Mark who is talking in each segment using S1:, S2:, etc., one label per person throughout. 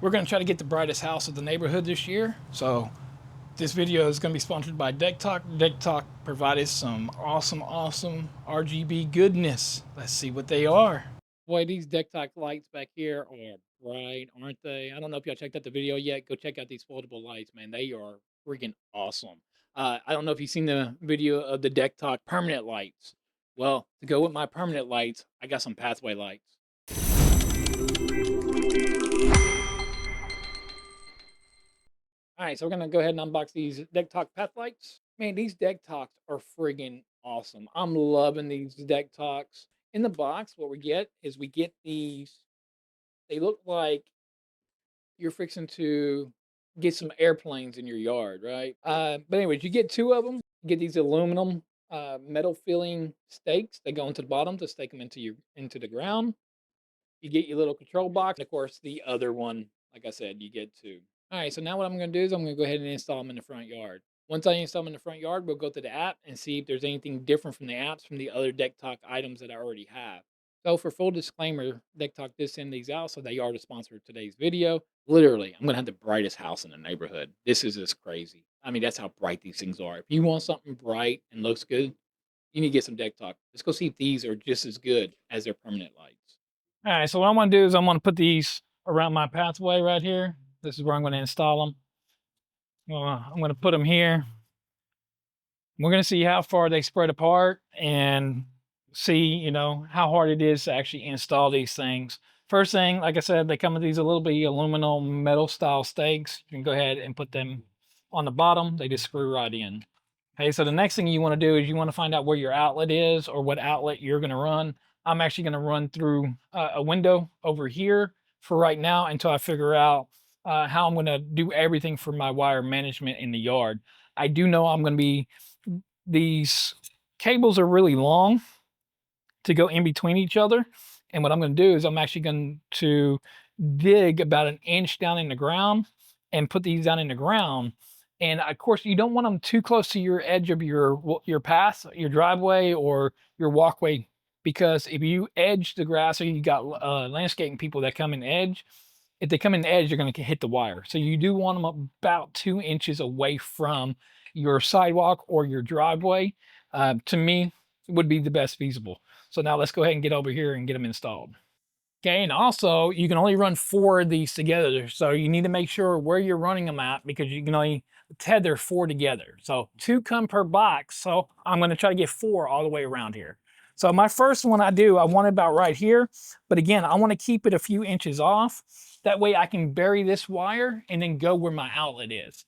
S1: We're going to try to get the brightest house of the neighborhood this year. So this video is going to be sponsored by DeckTok. DeckTok provided some awesome RGB goodness. Let's see what they are. Boy, these DeckTok lights back here are bright, aren't they? I don't know if y'all checked out the video yet. Go check out these foldable lights, man. They are freaking awesome. I don't know if you've seen the video of the DeckTok permanent lights. Well, to go with my permanent lights, I got some pathway lights. All right, so we're gonna go ahead and unbox these DeckTok path lights. Man, these DeckToks are friggin' awesome. I'm loving these DeckToks. In the box, what we get is we get these. They look like you're fixing to get some airplanes in your yard, right? But anyways, you get two of them. You get these aluminum metal filling stakes. They go into the bottom to stake them into the ground. You get your little control box. And of course, the other one, like I said, you get two. All right, so now what I'm going to do is I'm going to go ahead and install them in the front yard. Once I install them in the front yard, we'll go to the app and see if there's anything different from the apps from the other DeckTok items that I already have. So for full disclaimer, DeckTok did send these out, so they are the sponsor of today's video. Literally, I'm going to have the brightest house in the neighborhood. This is just crazy. I mean, that's how bright these things are. If you want something bright and looks good, you need to get some DeckTok. Let's go see if these are just as good as their permanent lights. All right, so what I'm going to do is I'm going to put these around my pathway right here. This is where I'm going to install them. I'm going to put them here. We're going to see how far they spread apart and see, how hard it is to actually install these things. First thing, like I said, they come with these little bitty aluminum metal style stakes. You can go ahead and put them on the bottom. They just screw right in. Okay, so the next thing you want to do is you want to find out where your outlet is or what outlet you're going to run. I'm actually going to run through a window over here for right now until I figure out how I'm going to do everything for my wire management in the yard. I do know I'm going to be, these cables are really long to go in between each other. And what I'm going to do is I'm actually going to dig about an inch down in the ground and put these down in the ground. And of course, you don't want them too close to your edge of your path, your driveway or your walkway, because if you edge the grass or you got landscaping people that come in edge, if they come in edge, you're going to hit the wire. So you do want them about 2 inches away from your sidewalk or your driveway. To me, would be the best feasible. So now let's go ahead and get over here and get them installed. Okay, and also you can only run 4 of these together. So you need to make sure where you're running them at, because you can only tether 4 together. So 2 come per box. So I'm going to try to get 4 all the way around here. So my first one I want it about right here. But again, I want to keep it a few inches off. That way I can bury this wire and then go where my outlet is.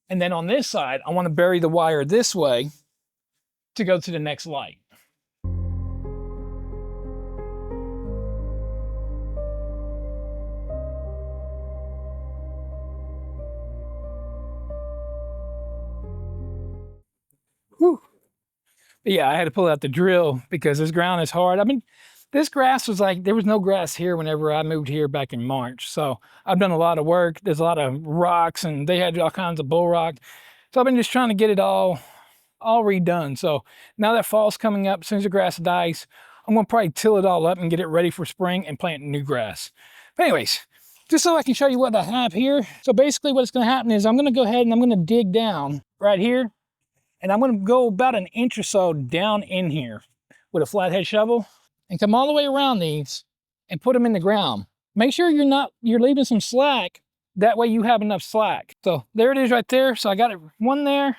S1: And then on this side, I want to bury the wire this way to go to the next light. Whew. Yeah, I had to pull out the drill because this ground is hard. I mean, this grass was like, there was no grass here whenever I moved here back in March. So I've done a lot of work. There's a lot of rocks and they had all kinds of bull rock. So I've been just trying to get it all redone. So now that fall's coming up, as soon as the grass dies, I'm going to probably till it all up and get it ready for spring and plant new grass. But anyways, just so I can show you what I have here. So basically what's going to happen is I'm going to go ahead and I'm going to dig down right here. And I'm going to go about an inch or so down in here with a flathead shovel and come all the way around these and put them in the ground. Make sure you're leaving some slack. That way you have enough slack. So there it is right there. So I got it one there,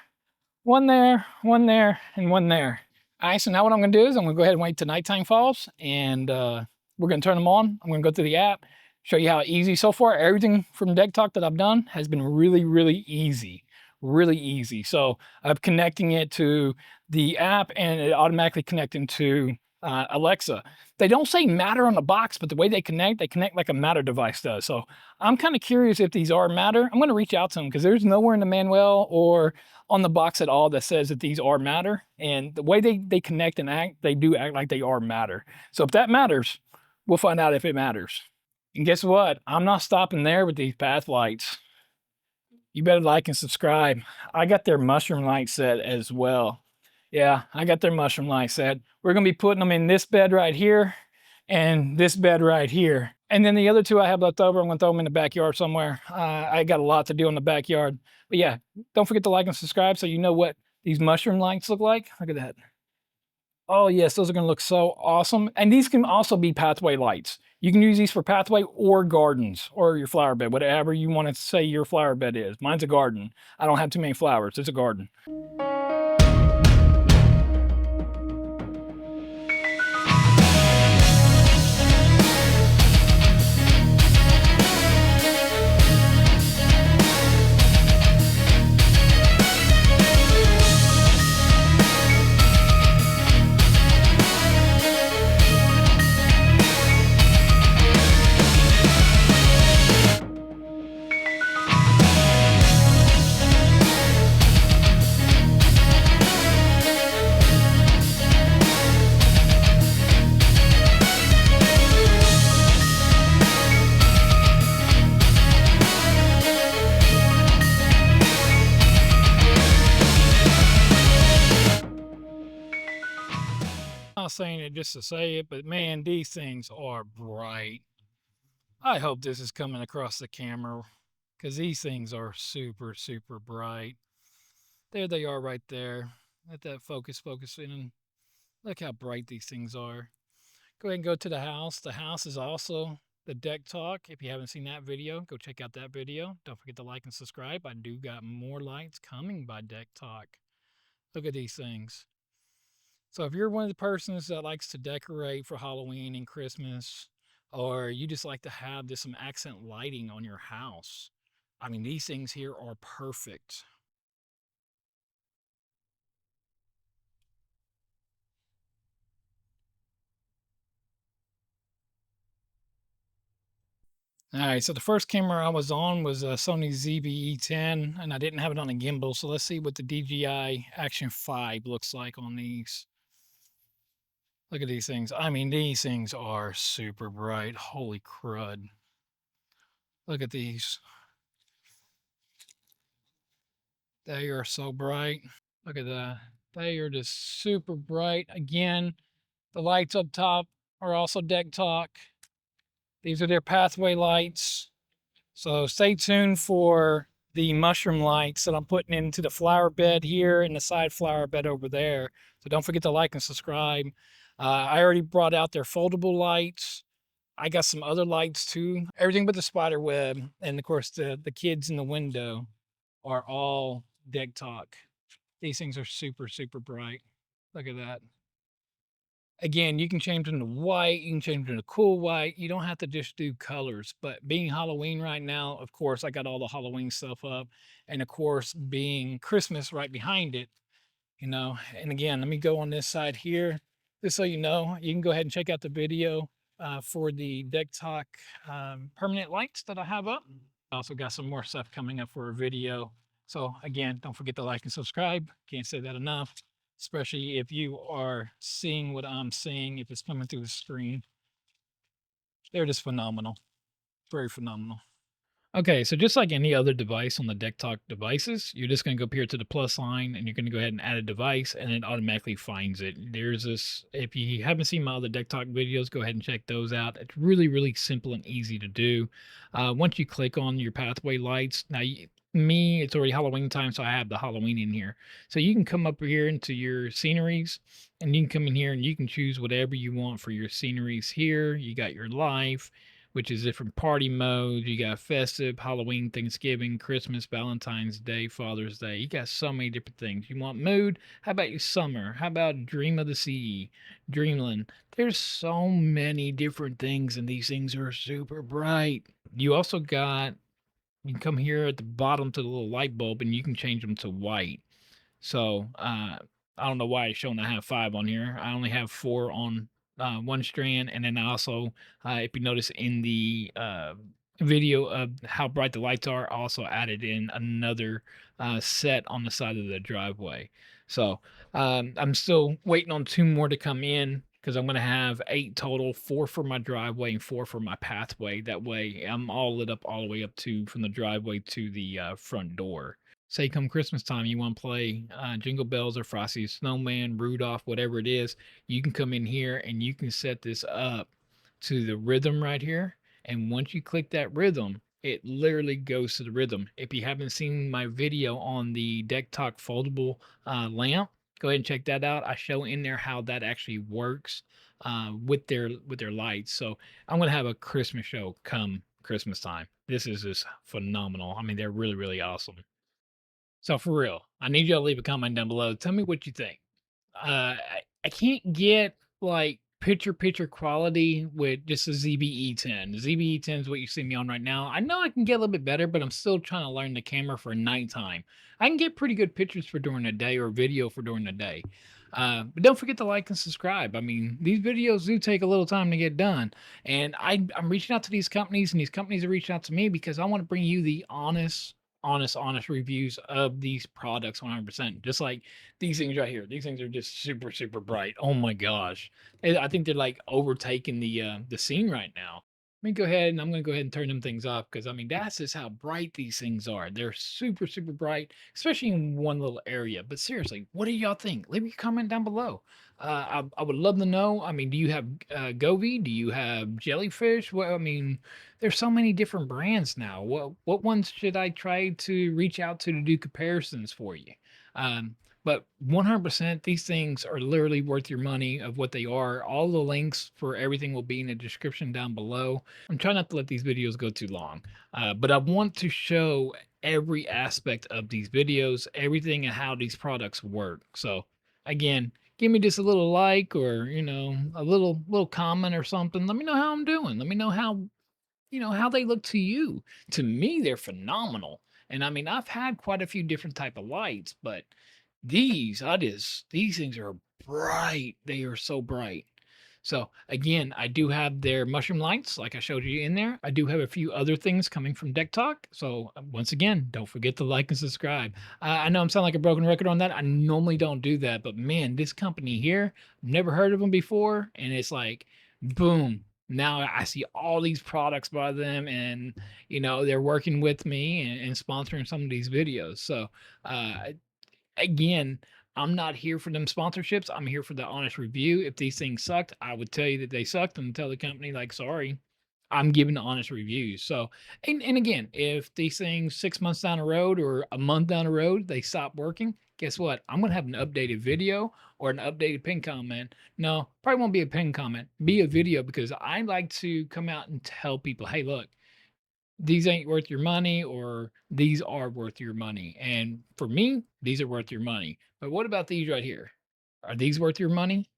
S1: one there, one there, and one there. All right, so now what I'm going to do is I'm going to go ahead and wait till nighttime falls, and we're going to turn them on. I'm going to go through the app, show you how easy. So far, everything from DeckTok that I've done has been really, really easy. Really easy. So I'm connecting it to the app and it automatically connecting to Alexa. They don't say Matter on the box, but the way they connect like a Matter device does. So I'm kind of curious if these are Matter. I'm going to reach out to them because there's nowhere in the manual or on the box at all that says that these are Matter. And the way they connect and act, they do act like they are Matter. So if that matters, we'll find out if it matters. And guess what? I'm not stopping there with these path lights. You better like and subscribe. I got their mushroom light set as well. Yeah, I got their mushroom light set. We're going to be putting them in this bed right here. and this bed right here. And then the other two I have left over, I'm gonna throw them in the backyard somewhere. I got a lot to do in the backyard. But yeah, don't forget to like and subscribe so you know what these mushroom lights look like. Look at that. Oh yes, those are gonna look so awesome. And these can also be pathway lights. You can use these for pathway or gardens or your flower bed, whatever you want to say your flower bed is. Mine's a garden. I don't have too many flowers. It's a garden. Not saying it just to say it, but man, these things are bright. I hope this is coming across the camera because these things are super, super bright. There they are right there. Let that focus in. Look how bright these things are. Go ahead and go to the house. The house is also the Decktok. If you haven't seen that video, go check out that video. Don't forget to like and subscribe. I do got more lights coming by Decktok. Look at these things. So if you're one of the persons that likes to decorate for Halloween and Christmas, or you just like to have just some accent lighting on your house, I mean, these things here are perfect. All right, so the first camera I was on was a Sony ZV-E10, and I didn't have it on a gimbal, so let's see what the DJI Action 5 looks like on these. Look at these things. I mean, these things are super bright. Holy crud. Look at these. They are so bright. Look at that. They are just super bright. Again, the lights up top are also Decktok. These are their pathway lights. So stay tuned for the mushroom lights that I'm putting into the flower bed here and the side flower bed over there. So don't forget to like and subscribe. I already brought out their foldable lights. I got some other lights too. Everything but the spider web. And of course the kids in the window are all Decktok. These things are super, super bright. Look at that. Again, you can change them to white, you can change them to cool white. You don't have to just do colors. But being Halloween right now, of course, I got all the Halloween stuff up. And of course, being Christmas right behind it, you know. And again, let me go on this side here. Just so you know, you can go ahead and check out the video for the Decktok permanent lights that I have up. I also got some more stuff coming up for a video. So again, don't forget to like and subscribe. Can't say that enough, especially if you are seeing what I'm seeing, if it's coming through the screen. They're just phenomenal. Very phenomenal. Okay, so just like any other device on the Decktok devices, you're just going to go up here to the plus sign and you're going to go ahead and add a device and it automatically finds it. There's this, if you haven't seen my other Decktok videos, go ahead and check those out. It's really, really simple and easy to do. Once you click on your pathway lights, now me, it's already Halloween time, so I have the Halloween in here. So you can come up here into your sceneries and you can come in here and you can choose whatever you want for your sceneries here. You got your life, which is different party modes. You got festive, Halloween, Thanksgiving, Christmas, Valentine's Day, Father's Day. You got so many different things. You want mood? How about your summer? How about Dream of the Sea, Dreamland? There's so many different things, and these things are super bright. You also got, you can come here at the bottom to the little light bulb, and you can change them to white. So I don't know why it's showing I have 5 on here. I only have 4 on one strand, and then I also, if you notice in the video of how bright the lights are, I also added in another set on the side of the driveway. So I'm still waiting on 2 more to come in because I'm going to have 8 total, 4 for my driveway and 4 for my pathway. That way I'm all lit up all the way up to from the driveway to the front door. Say come Christmas time, you want to play Jingle Bells or Frosty the Snowman, Rudolph, whatever it is, you can come in here and you can set this up to the rhythm right here. And once you click that rhythm, it literally goes to the rhythm. If you haven't seen my video on the DeckTok foldable lamp, go ahead and check that out. I show in there how that actually works with their lights. So I'm gonna have a Christmas show come Christmas time. This is just phenomenal. I mean, they're really, really awesome. So for real, I need you to leave a comment down below. Tell me what you think. I can't get like picture quality with just a ZBE10. The ZBE10 is what you see me on right now. I know I can get a little bit better, but I'm still trying to learn the camera for nighttime. I can get pretty good pictures for during the day or video for during the day. But don't forget to like and subscribe. I mean, these videos do take a little time to get done. And I'm reaching out to these companies, and these companies are reaching out to me because I want to bring you the honest reviews of these products 100%. Just like these things right here. These things are just super bright. Oh my gosh. I think they're like overtaking the scene right now. Let me go ahead and I'm gonna go ahead and turn them things off because I mean that's just how bright these things are. They're super bright, especially in one little area. But seriously, what do y'all think? Leave me a comment down below. I would love to know. I mean, do you have Govee? Do you have Jellyfish? Well, I mean, there's so many different brands now. What ones should I try to reach out to do comparisons for you? Um, but 100%, these things are literally worth your money of what they are. All the links for everything will be in the description down below. I'm trying not to let these videos go too long, but I want to show every aspect of these videos, everything and how these products work. So again, give me just a little like or, a little comment or something. Let me know how I'm doing. Let me know how they look to you. To me, they're phenomenal. And I mean, I've had quite a few different type of lights, but these things are bright. They are so bright. So again, I do have their mushroom lights, like I showed you in there. I do have a few other things coming from Decktok. So once again, don't forget to like and subscribe. I know I'm sounding like a broken record on that. I normally don't do that, but man, this company here, never heard of them before, and it's like, boom. Now I see all these products by them, and they're working with me and sponsoring some of these videos. So uh, again, I'm not here for them sponsorships. I'm here for the honest review. If these things sucked, I would tell you that they sucked and tell the company, like, sorry, I'm giving the honest reviews. So, and again, if these things 6 months down the road or a month down the road, they stop working, guess what? I'm going to have an updated video or an updated pin comment. No, probably won't be a pin comment, be a video because I like to come out and tell people, hey, look, these ain't worth your money or these are worth your money. And for me, these are worth your money. But what about these right here? Are these worth your money?